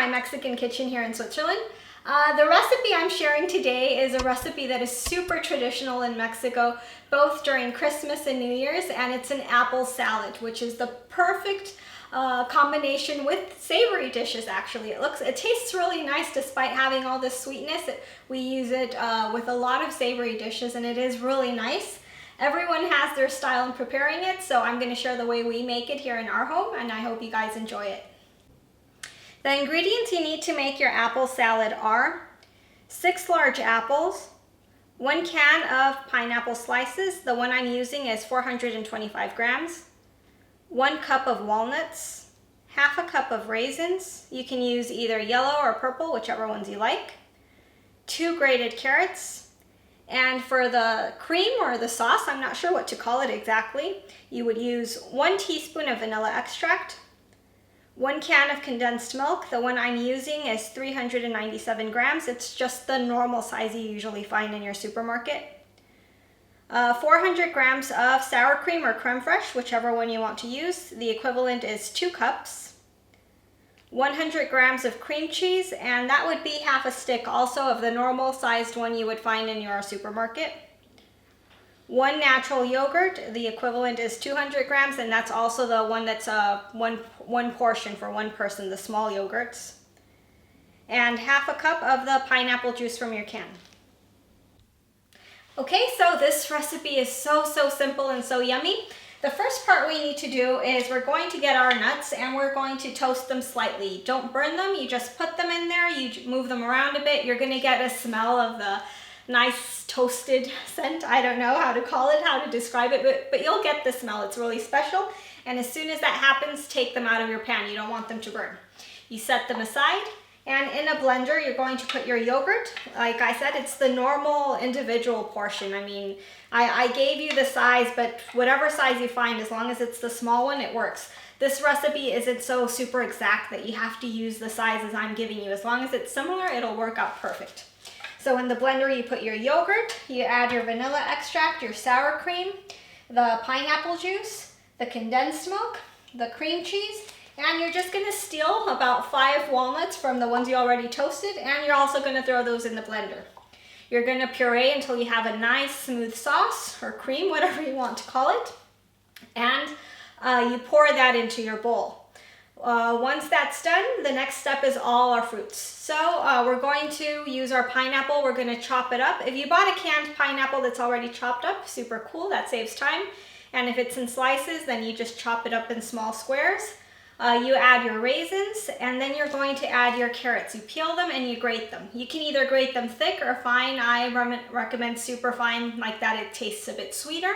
my Mexican kitchen here in Switzerland. The recipe I'm sharing today is a recipe that is super traditional in Mexico, both during Christmas and New Year's, and it's an apple salad, which is the perfect combination with savory dishes. Actually, it tastes really nice despite having all this sweetness. We use it with a lot of savory dishes, and it is really nice. Everyone has their style in preparing it, so I'm going to share the way we make it here in our home, and I hope you guys enjoy it. The ingredients you need to make your apple salad are 6 large apples, 1 can of pineapple slices, the one I'm using is 425 grams, 1 cup of walnuts, half a cup of raisins, you can use either yellow or purple, whichever ones you like, 2 grated carrots, and for the cream or the sauce, I'm not sure what to call it exactly, you would use 1 teaspoon of vanilla extract, 1 can of condensed milk. The one I'm using is 397 grams. It's just the normal size you usually find in your supermarket. 400 grams of sour cream or creme fraiche, whichever one you want to use. The equivalent is 2 cups. 100 grams of cream cheese, and that would be half a stick also of the normal sized one you would find in your supermarket. 1 natural yogurt, the equivalent is 200 grams, and that's also the one that's one portion for one person, the small yogurts. And half a cup of the pineapple juice from your can. Okay, so this recipe is so simple and so yummy. The first part we need to do is we're going to get our nuts and we're going to toast them slightly. Don't burn them, you just put them in there, you move them around a bit, you're gonna get a smell of the nice toasted scent. I don't know how to call it, how to describe it, but you'll get the smell. It's really special. And as soon as that happens, take them out of your pan. You don't want them to burn. You set them aside, and in a blender, you're going to put your yogurt. Like I said, it's the normal individual portion. I mean, I gave you the size, but whatever size you find, as long as it's the small one, it works. This recipe isn't so super exact that you have to use the sizes I'm giving you. As long as it's similar, it'll work out perfect. So in the blender, you put your yogurt, you add your vanilla extract, your sour cream, the pineapple juice, the condensed milk, the cream cheese, and you're just gonna steal about 5 walnuts from the ones you already toasted, and you're also gonna throw those in the blender. You're gonna puree until you have a nice smooth sauce, or cream, whatever you want to call it, and you pour that into your bowl. Once that's done, the next step is all our fruits. So we're going to use our pineapple. We're going to chop it up. If you bought a canned pineapple that's already chopped up, super cool, that saves time. And if it's in slices, then you just chop it up in small squares. You add your raisins, and then you're going to add your carrots. You peel them and you grate them. You can either grate them thick or fine. I recommend super fine, like that it tastes a bit sweeter.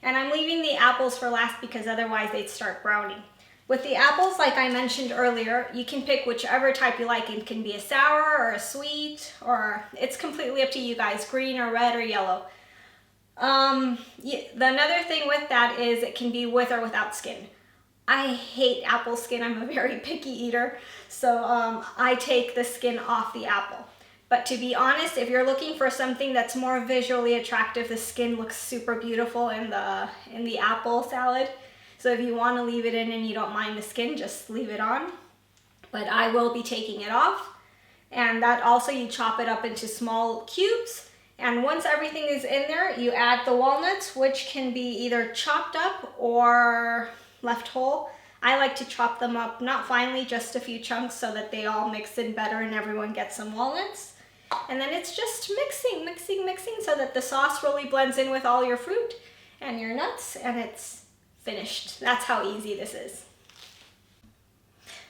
And I'm leaving the apples for last because otherwise they'd start browning. With the apples, like I mentioned earlier, you can pick whichever type you like. It can be a sour or a sweet, or it's completely up to you guys, green or red or yellow. Another thing with that is it can be with or without skin. I hate apple skin. I'm a very picky eater, so I take the skin off the apple. But to be honest, if you're looking for something that's more visually attractive, the skin looks super beautiful in the apple salad. So if you want to leave it in and you don't mind the skin, just leave it on. But I will be taking it off. And that also, you chop it up into small cubes. And once everything is in there, you add the walnuts, which can be either chopped up or left whole. I like to chop them up, not finely, just a few chunks so that they all mix in better and everyone gets some walnuts. And then it's just mixing so that the sauce really blends in with all your fruit and your nuts, and it's finished. That's how easy this is.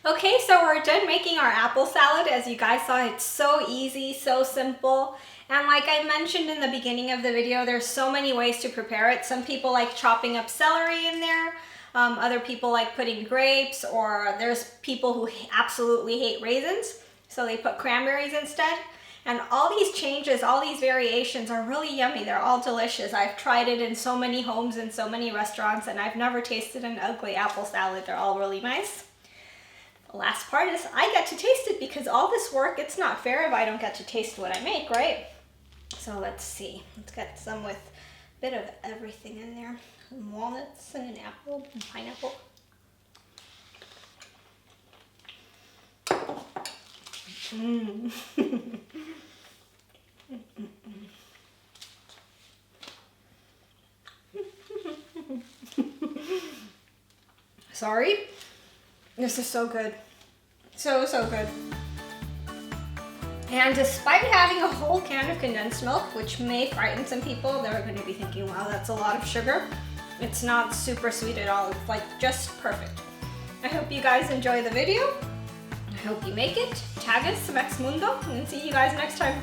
Okay, so we're done making our apple salad. As you guys saw, it's so easy, so simple. And like I mentioned in the beginning of the video, there's so many ways to prepare it. Some people like chopping up celery in there. Other people like putting grapes, or there's people who absolutely hate raisins, so they put cranberries instead. And all these changes, all these variations are really yummy. They're all delicious. I've tried it in so many homes and so many restaurants, and I've never tasted an ugly apple salad. They're all really nice. The last part is I get to taste it because all this work, it's not fair if I don't get to taste what I make, right? So let's see. Let's get some with a bit of everything in there. Some walnuts and an apple and pineapple. Mm. Sorry. This is so good. So good. And despite having a whole can of condensed milk, which may frighten some people, they're going to be thinking, wow, that's a lot of sugar. It's not super sweet at all. It's like just perfect. I hope you guys enjoy the video. I hope you make it. Tag us, Mundo, and see you guys next time.